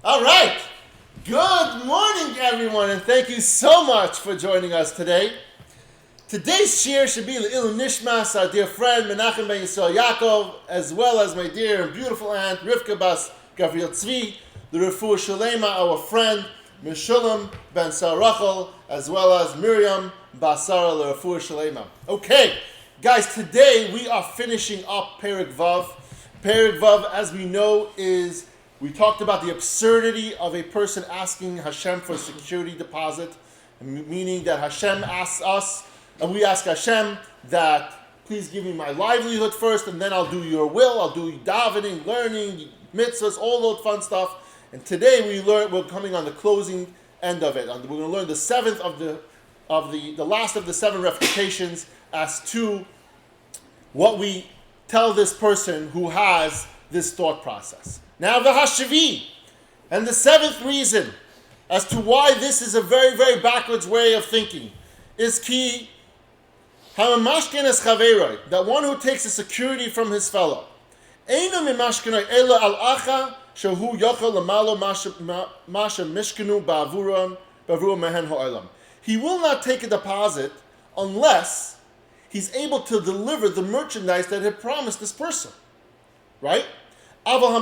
All right. Good morning, everyone, and thank you so much for joining us today. Today's share should be L'Ilu Nishmas, our dear friend Menachem Ben Yisrael Yaakov, as well as my dear and beautiful aunt Rivka Bas Gavriel Tzvi, the Refuah Shalema, our friend Meshulam Ben Sarachel, as well as Miriam Basara, the Refuah Shalema. Okay, guys, today we are finishing up Perek Vav. Perek Vav, as we know, we talked about the absurdity of a person asking Hashem for a security deposit, meaning that Hashem asks us, and we ask Hashem that please give me my livelihood first, and then I'll do your will. I'll do davening, learning, mitzvahs, all that fun stuff. And today we're coming on the closing end of it. We're going to learn the seventh of the last of the seven refutations as to what we tell this person who has this thought process. Now the Hashavi, and the seventh reason as to why this is a very, very backwards way of thinking is ki hamamashkenes chaveroi, that one who takes a security from his fellow. Eino mimashkenoi ela al acha shehu yochel lamalo masha mishkenu ba'avuram mehen ha'olam. He will not take a deposit unless he's able to deliver the merchandise that he promised this person. Right? However,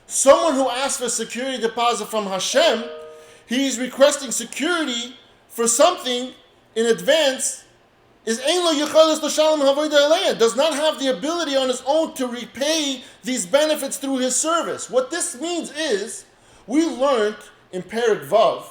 someone who asks for security deposit from Hashem, he's requesting security for something in advance, does not have the ability on his own to repay these benefits through his service. What this means is, we learned in Perek Vav,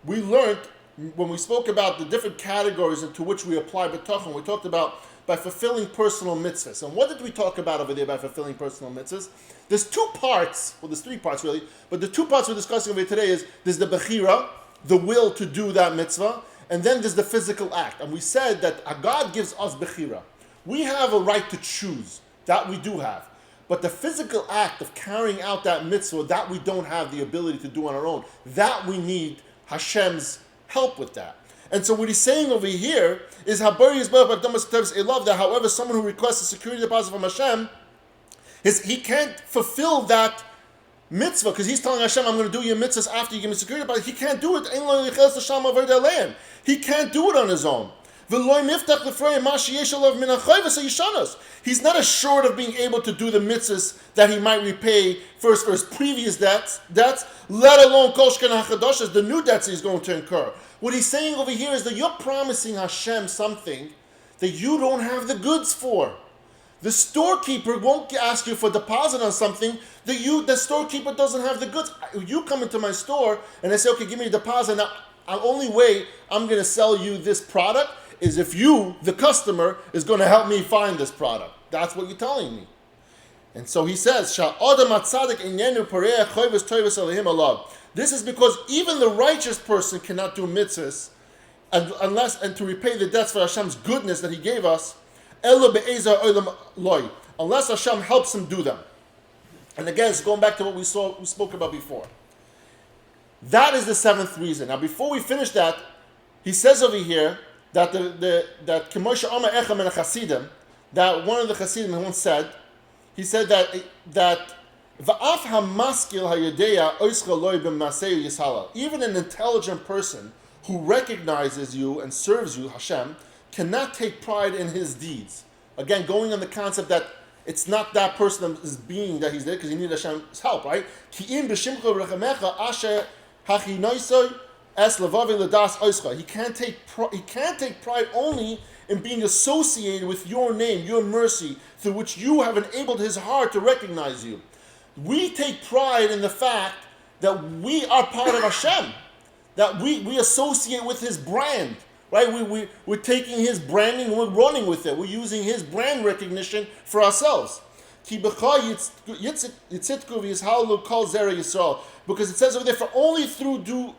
when we spoke about the different categories into which we apply Bitachon, we talked about by fulfilling personal mitzvahs. And what did we talk about over there by fulfilling personal mitzvahs? There's two parts, well there's three parts really, but the two parts we're discussing over here today is, there's the bechira, the will to do that mitzvah, and then there's the physical act. And we said that God gives us bechira. We have a right to choose, that we do have. But the physical act of carrying out that mitzvah, that we don't have the ability to do on our own, that we need Hashem's help with that. And so what he's saying over here is that however someone who requests a security deposit from Hashem, he can't fulfill that mitzvah because he's telling Hashem, I'm going to do your mitzvahs after you give me security deposit. He can't do it. He can't do it on his own. He's not assured of being able to do the mitzvahs that he might repay first for his previous debts, let alone the new debts he's going to incur. What he's saying over here is that you're promising Hashem something that you don't have the goods for. The storekeeper won't ask you for deposit on something that the storekeeper doesn't have the goods. You come into my store and I say, okay, give me a deposit. Now, the only way I'm going to sell you this product is if you, the customer, is going to help me find this product. That's what you're telling me. And so he says, this is because even the righteous person cannot do mitzvahs and to repay the debts for Hashem's goodness that he gave us, unless Hashem helps him do them. And again, it's going back to what we spoke about before. That is the seventh reason. Now, before we finish that, he says over here that that one of the Hasidim once said, he said that even an intelligent person who recognizes you and serves you, Hashem, cannot take pride in his deeds. Again, going on the concept that it's not that person's being that he's there because he needs Hashem's help, right? He can't take pride only in being associated with your name, your mercy, through which you have enabled his heart to recognize you. We take pride in the fact that we are part of Hashem, that we associate with his brand, right? We're taking his branding and we're running with it. We're using his brand recognition for ourselves. Because it says over there, for only through you,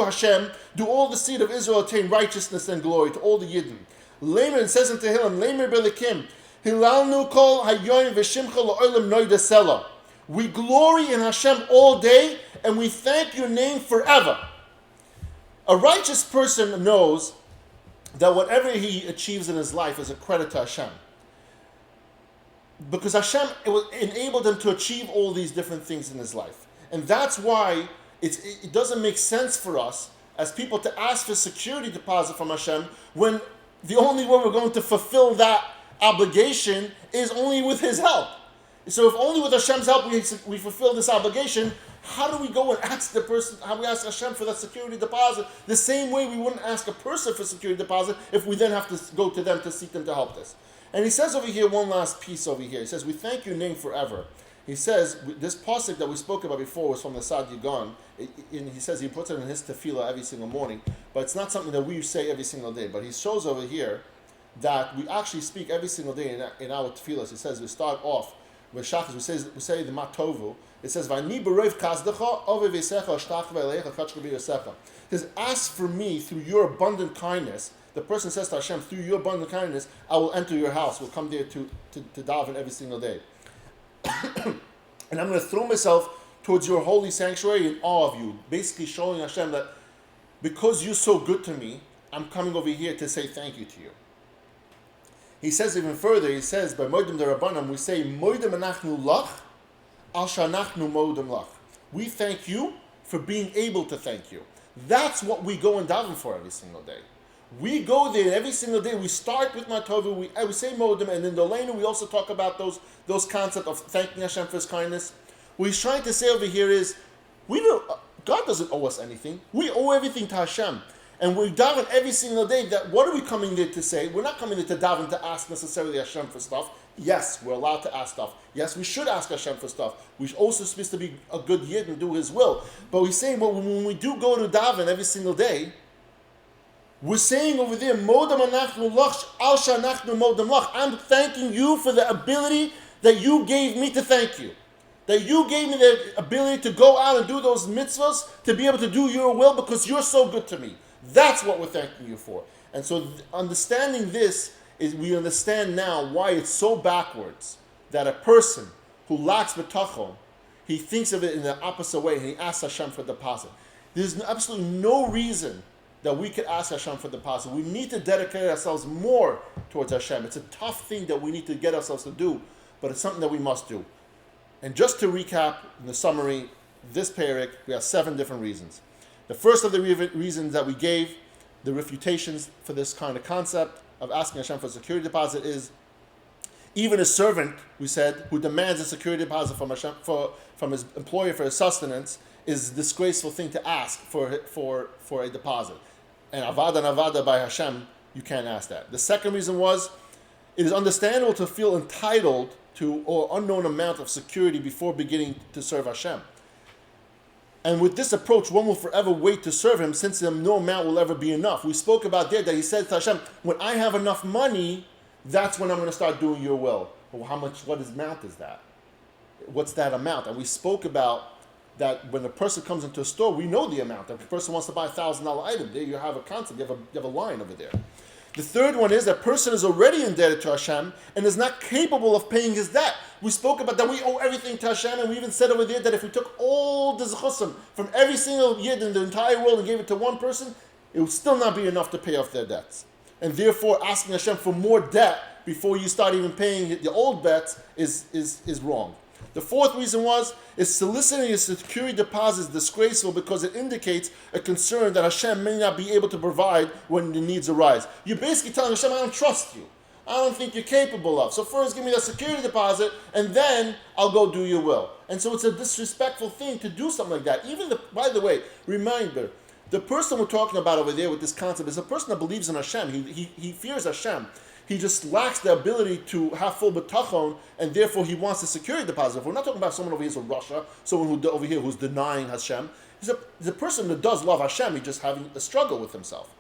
Hashem, do all the seed of Israel attain righteousness and glory, to all the Yidden. Lamer, it says unto him, Lamer belikim, Hilalnu kol hayoyim v'shimcha lo'olam noidasela. We glory in Hashem all day, and we thank your name forever. A righteous person knows that whatever he achieves in his life is a credit to Hashem. because Hashem enabled him to achieve all these different things in his life. And that's why it doesn't make sense for us as people to ask for security deposit from Hashem when the only way we're going to fulfill that obligation is only with his help. So if only with Hashem's help we fulfill this obligation, how do we go and ask the person, how we ask Hashem for that security deposit? The same way we wouldn't ask a person for security deposit if we then have to go to them to seek them to help us. And he says over here, one last piece over here. He says, we thank your name forever. He says, this pasuk that we spoke about before was from the Sad Yugan. And he says he puts it in his tefillah every single morning. But it's not something that we say every single day. But he shows over here that we actually speak every single day in our tefillahs. He says we start off with shachas. We say the matovu. It says, "Vayni b'roiv kasdecha ove v'secha ashtach v'elecha kachka v'yosecha." It says, ask for me through your abundant kindness. The person says to Hashem, through your abundant kindness, I will enter your house. We'll come there to daven every single day. And I'm going to throw myself towards your holy sanctuary in awe of you. Basically showing Hashem that because you're so good to me, I'm coming over here to say thank you to you. He says even further, he says, by Moedim Darabanan, we say, Moedim anachnu lach, al shanachnu moedim lach. We thank you for being able to thank you. That's what we go and daven for every single day. We go there every single day. We start with Matovu, we say Modim, and in the Leinu we also talk about those concepts of thanking Hashem for His kindness. What he's trying to say over here is, God doesn't owe us anything. We owe everything to Hashem. And we daven every single day. That what are we coming there to say? We're not coming there to daven to ask necessarily Hashem for stuff. Yes, we're allowed to ask stuff. Yes, we should ask Hashem for stuff. We're also supposed to be a good yid and do His will. But we're saying, well, when we do go to daven every single day, we're saying over there, Modam anachnu lach, al shanachnu modam lach. I'm thanking you for the ability that you gave me to thank you. That you gave me the ability to go out and do those mitzvahs, to be able to do your will because you're so good to me. That's what we're thanking you for. And so understanding this, is we understand now why it's so backwards that a person who lacks bitachon, he thinks of it in the opposite way and he asks Hashem for deposit. There's absolutely no reason that we could ask Hashem for deposit. We need to dedicate ourselves more towards Hashem. It's a tough thing that we need to get ourselves to do, but it's something that we must do. And just to recap, in the summary, this parak, we have 7 different reasons. The first of the reasons that we gave, the refutations for this kind of concept of asking Hashem for a security deposit is, even a servant, we said, who demands a security deposit from Hashem, from his employer for his sustenance, is a disgraceful thing to ask for a deposit. And avada by Hashem, you can't ask that. The second reason was, it is understandable to feel entitled to or unknown amount of security before beginning to serve Hashem. And with this approach, one will forever wait to serve Him, since no amount will ever be enough. We spoke about there that he said to Hashem, when I have enough money, that's when I'm going to start doing your will. Well, what amount is that? What's that amount? And we spoke about that when a person comes into a store, we know the amount. If a person wants to buy a $1,000 item, there you have a concept, you have a line over there. The third one is that person is already indebted to Hashem and is not capable of paying his debt. We spoke about that we owe everything to Hashem, and we even said over there that if we took all the zechusim from every single yid in the entire world and gave it to one person, it would still not be enough to pay off their debts. And therefore, asking Hashem for more debt before you start even paying the old debts is wrong. The fourth reason is soliciting a security deposit is disgraceful because it indicates a concern that Hashem may not be able to provide when the needs arise. You're basically telling Hashem, I don't trust you. I don't think you're capable of. So first give me the security deposit and then I'll go do your will. And so it's a disrespectful thing to do something like that. By the way, reminder, the person we're talking about over there with this concept is a person that believes in Hashem. He fears Hashem. He just lacks the ability to have full bitachon, and therefore he wants a security deposit. If we're not talking about someone over here from Russia, someone over here who's denying Hashem. He's a person that does love Hashem. He's just having a struggle with himself.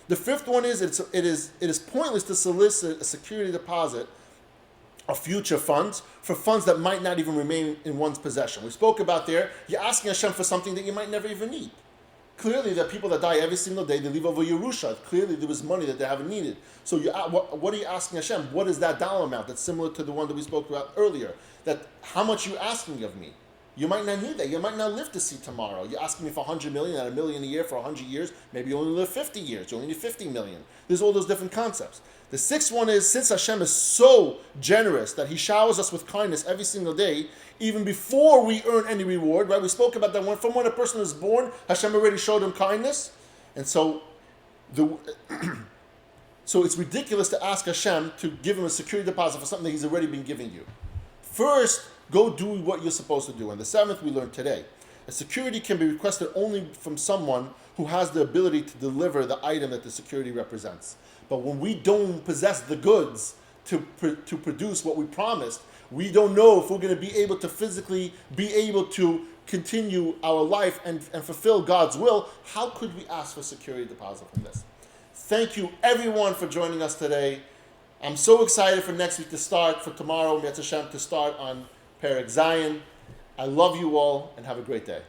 The fifth one is it is pointless to solicit a security deposit of future funds for funds that might not even remain in one's possession. We spoke about there, you're asking Hashem for something that you might never even need. Clearly, there are people that die every single day, they leave over Yerusha. Clearly, there was money that they haven't needed. So what are you asking Hashem? What is that dollar amount that's similar to the one that we spoke about earlier? That how much are you asking of me? You might not need that. You might not live to see tomorrow. You're asking me for 100 million and a million a year for 100 years. Maybe you only live 50 years. You only need 50 million. There's all those different concepts. The sixth one is, since Hashem is so generous that He showers us with kindness every single day, even before we earn any reward, right? We spoke about that from when a person is born, Hashem already showed him kindness. And so so it's ridiculous to ask Hashem to give him a security deposit for something that He's already been giving you. First, go do what you're supposed to do. And the seventh we learned today. A security can be requested only from someone who has the ability to deliver the item that the security represents. But when we don't possess the goods to produce what we promised, we don't know if we're going to be able to physically be able to continue our life and fulfill God's will. How could we ask for security deposit from this? Thank you everyone for joining us today. I'm so excited for next week to start, for tomorrow, Mitzvah Hashem, to start on Perek Zion. I love you all and have a great day.